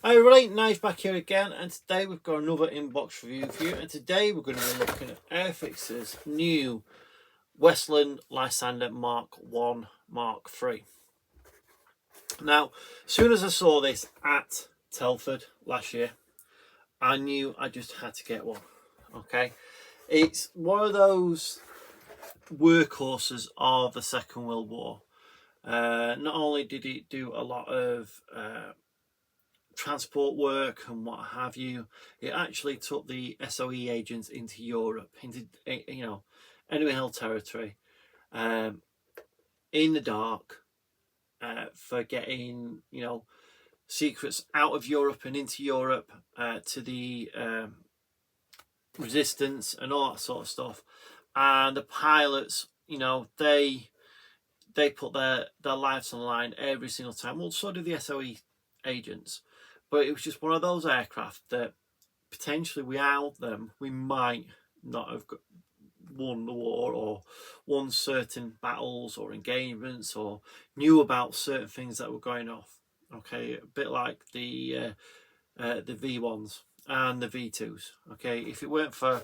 Hi everybody, Nice back here again, and today we've got another inbox review for you, and today we're going to be looking at Airfix's new Westland Lysander MK.I Mark.III. Now, as soon as I saw this at Telford last year, I knew I just had to get one. Okay, it's one of those workhorses of the Second World War. Not only did it do a lot of transport work and what have you, it actually took the SOE agents into Europe, into enemy held territory, in the dark, for getting secrets out of Europe and into Europe, to the resistance and all that sort of stuff. And the pilots, they put their lives on the line every single time. Well, so did the SOE agents. But it was just one of those aircraft that potentially without them, we might not have won the war or won certain battles or engagements or knew about certain things that were going off. Okay, a bit like the V1s and the V2s. Okay, if it weren't for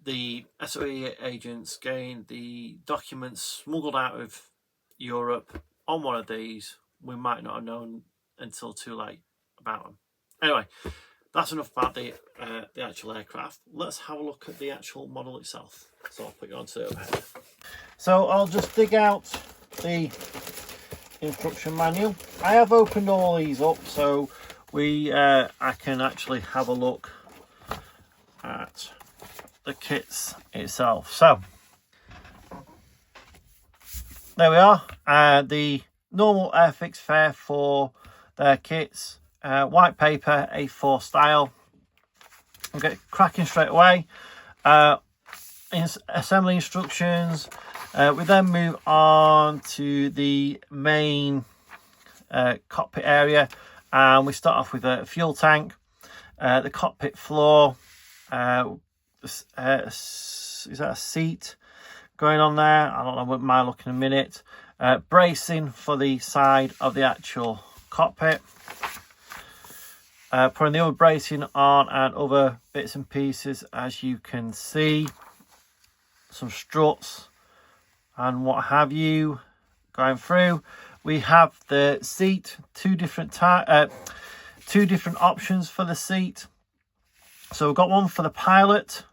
the SOE agents getting the documents smuggled out of Europe on one of these, we might not have known until too late about them. Anyway, that's enough about the actual aircraft. Let's have a look at the actual model itself. So I'll put you on to overhead. So I'll just dig out the instruction manual. I have opened all these up so I can actually have a look at the kits itself. So there we are, the normal Airfix fare for their kits, white paper, A4 style. We'll get cracking straight away. Assembly instructions. We then move on to the main cockpit area, and we start off with a fuel tank, the cockpit floor. Is that a seat going on there? I don't know, wouldn't mind looking in a minute. Bracing for the side of the actual cockpit. Putting the other bracing on and other bits and pieces, as you can see. Some struts and what have you going through. We have the seat, two different options for the seat. So we've got one for the pilot,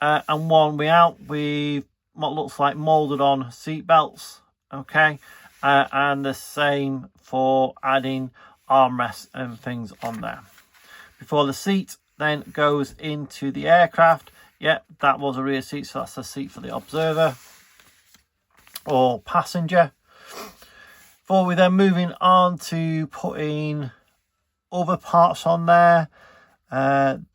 and one without with what looks like molded on seat belts. Okay, and the same for adding armrests and things on there. Before the seat then goes into the aircraft, yep, that was a rear seat, so that's the seat for the observer or passenger. Before we then moving on to putting other parts on there,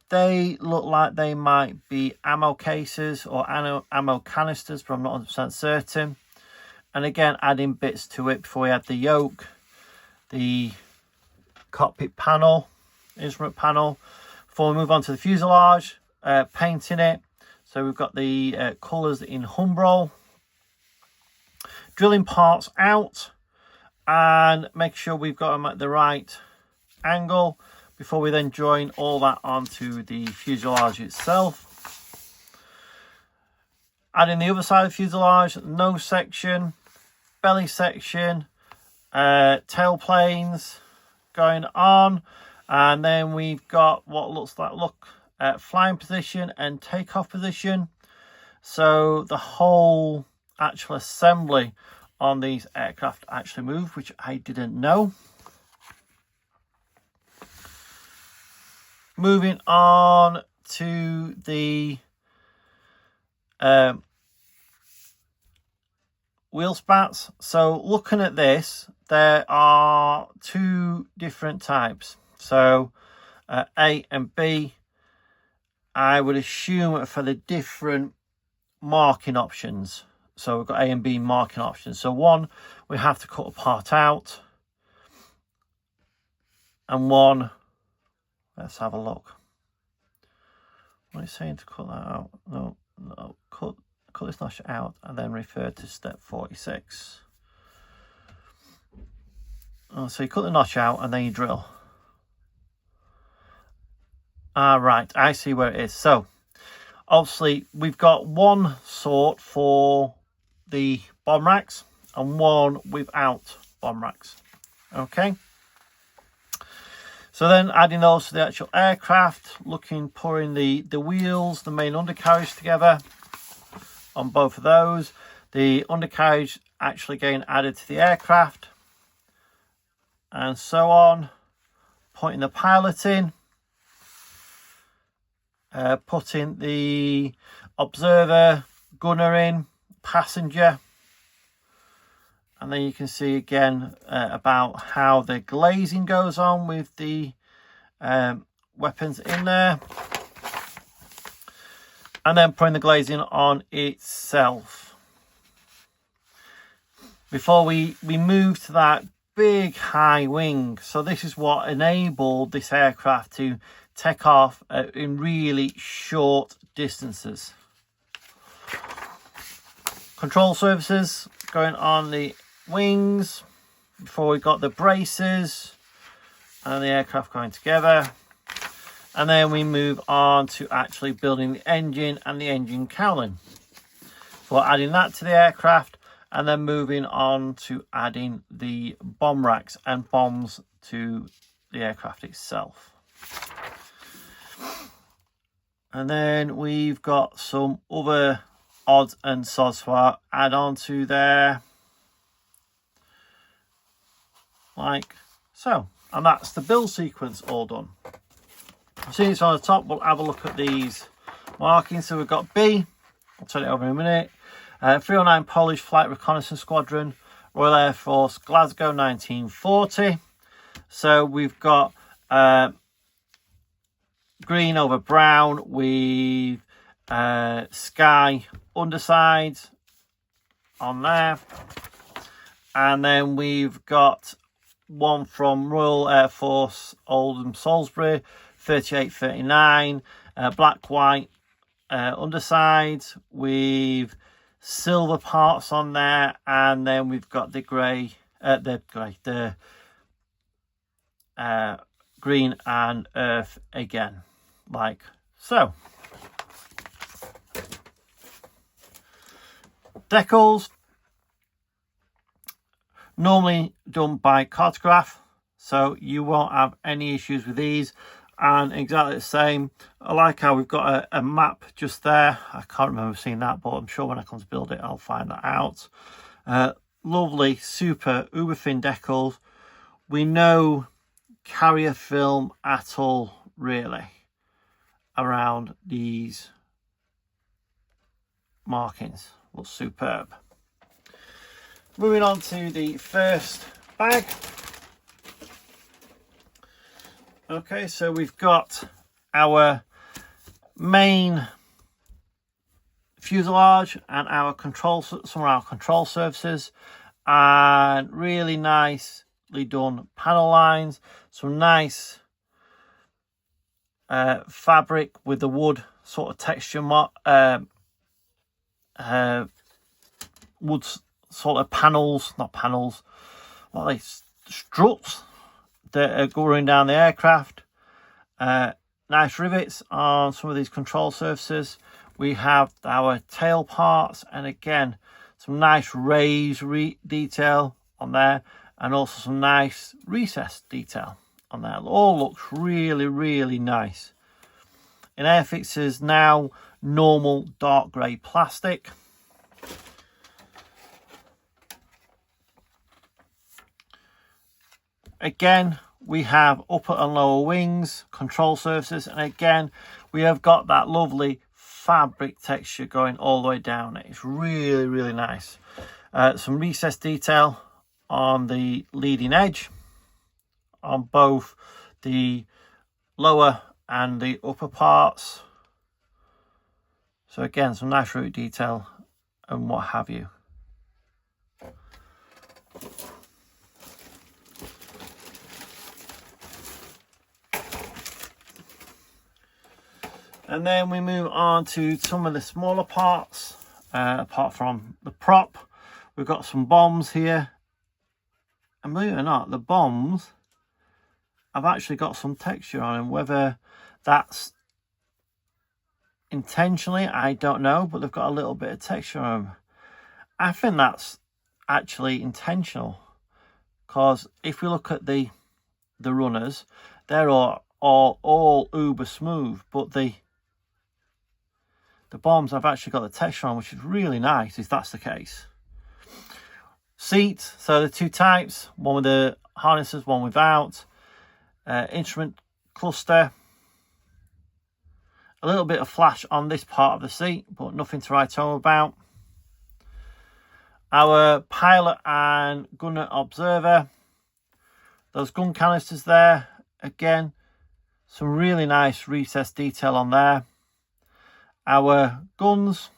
they look like they might be ammo cases or ammo canisters, but I'm not 100% certain. And again, adding bits to it before we add the yoke, the cockpit panel, instrument panel. Before we move on to the fuselage, painting it. So we've got the colours in Humbrol. Drilling parts out and make sure we've got them at the right angle before we then join all that onto the fuselage itself. Adding the other side of the fuselage, nose section, belly section, tail planes going on, and then we've got what looks like flying position and takeoff position. So the whole actual assembly on these aircraft actually move, which I didn't know. Moving on to the wheel spats. So looking at this, there are two different types. So A and B, I would assume for the different marking options. So we've got A and B marking options. So one, we have to cut a part out, and one, let's have a look. What is saying to cut that out? No, cut this notch out and then refer to step 46. Oh, so you cut the notch out and then you drill. Right, I see where it is. So obviously we've got one sort for the bomb racks and one without bomb racks. Okay, so then adding those to the actual aircraft, putting the wheels, the main undercarriage together on both of those. The undercarriage actually getting added to the aircraft and so on. Putting the pilot in, putting the observer, gunner in, passenger, and then you can see again about how the glazing goes on with the weapons in there, and then putting the glazing on itself. Before we move to that big high wing, so this is what enabled this aircraft to take off in really short distances. Control surfaces going on the wings before we got the braces and the aircraft going together, and then we move on to actually building the engine and the engine cowling. So we're adding that to the aircraft and then moving on to adding the bomb racks and bombs to the aircraft itself. And then we've got some other odds and sods to add on to there, like so. And that's the build sequence all done. Seeing it's on the top, we'll have a look at these markings. So we've got B, I'll turn it over in a minute. 309 Polish Flight Reconnaissance Squadron, Royal Air Force, Glasgow 1940. So we've got green over brown with sky undersides on there. And then we've got one from Royal Air Force Oldham Salisbury 3839, black white undersides with silver parts on there, and then we've got the grey, green and earth again, like so. Decals normally done by cartograph, so you won't have any issues with these. And exactly the same, I like how we've got a map just there. I can't remember seeing that, but I'm sure when I come to build it I'll find that out. Lovely, super uber thin decals. We know carrier film at all really around these markings. Looks superb. Moving on to the first bag. Okay, so we've got our main fuselage and our control, some of our control surfaces, and really nicely done panel lines, some nice fabric with the wood sort of texture, wood sort of panels, not panels, what are they, struts that are going down the aircraft. Nice rivets on some of these control surfaces. We have our tail parts, and again some nice raised detail on there, and also some nice recessed detail on there. It all looks really nice. In Airfix's now normal dark grey plastic. Again, we have upper and lower wings, control surfaces, and again we have got that lovely fabric texture going all the way down. It's really nice. Some recessed detail on the leading edge on both the lower and the upper parts. So again, some nice root detail and what have you. And then we move on to some of the smaller parts. Apart from the prop, we've got some bombs here. And believe it or not, the bombs have actually got some texture on them, whether That's intentionally, I don't know, but they've got a little bit of texture on them. I think that's actually intentional, because if we look at the runners, they're all uber smooth, but the bombs have actually got the texture on, which is really nice if that's the case. Seat, so the two types, one with the harnesses, one without. Instrument cluster, a little bit of flash on this part of the seat, but nothing to write home about. Our pilot and gunner observer, those gun canisters there, again, some really nice recessed detail on there. Our guns,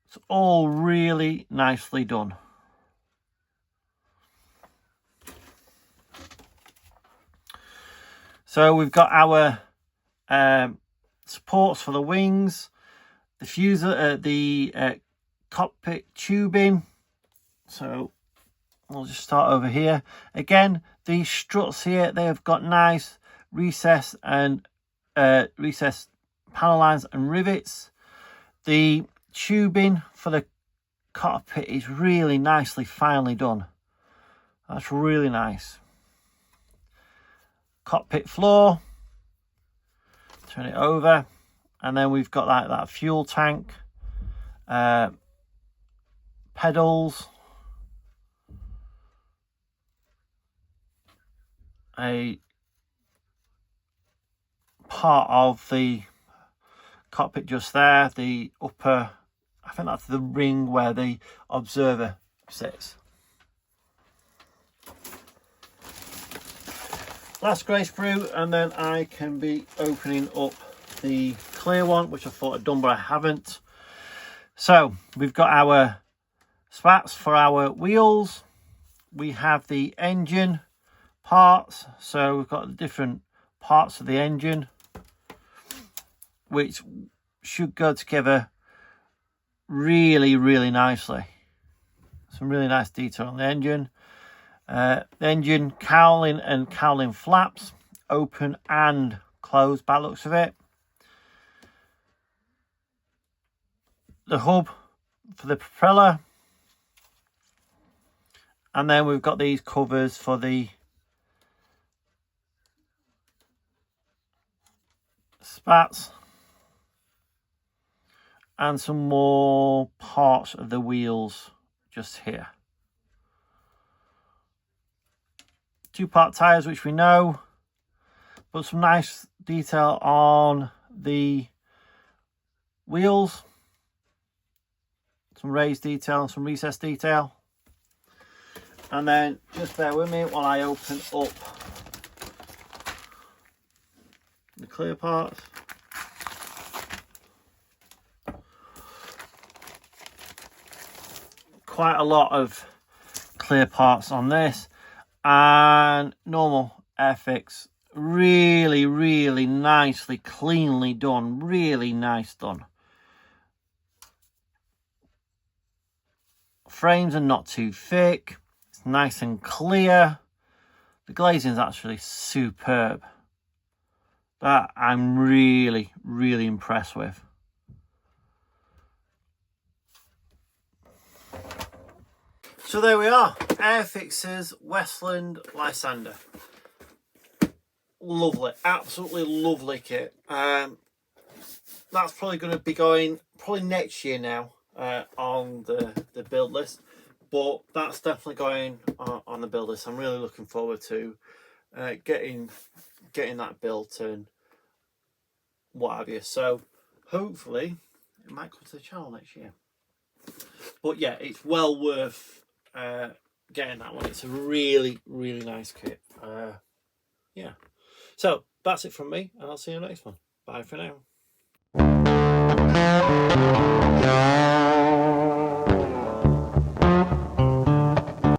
it's all really nicely done. So we've got our supports for the wings, the diffuser, the cockpit tubing. So we'll just start over here. Again, these struts here, they have got nice recessed and recessed panel lines and rivets. The tubing for the cockpit is really nicely finely done. That's really nice. Cockpit floor, turn it over, and then we've got like that fuel tank, pedals, a part of the cockpit just there, the upper, I think that's the ring where the observer sits. Last grey sprue, and then I can be opening up the clear one, which I thought I'd done, but I haven't. So we've got our spats for our wheels. We have the engine parts. So we've got the different parts of the engine, which should go together really, really nicely. Some really nice detail on the engine. The engine cowling and cowling flaps, open and closed by the looks of it. The hub for the propeller. And then we've got these covers for the spats. And some more parts of the wheels just here. Two-part tyres, which we know, but some nice detail on the wheels, some raised detail and some recessed detail. And then just bear with me while I open up the clear parts. Quite a lot of clear parts on this. And normal Airfix, really, really nicely, cleanly done, really nice done. Frames are not too thick, it's nice and clear. The glazing is actually superb. That I'm really, really impressed with. So there we are, Airfix's Westland Lysander. Lovely, absolutely lovely kit. That's probably going to be going probably next year now on the build list, but that's definitely going on the build list. I'm really looking forward to getting that built and what have you. So hopefully it might come to the channel next year. But yeah, it's well worth getting that one. It's a really, really nice kit. Yeah. So that's it from me, and I'll see you next one. Bye for now.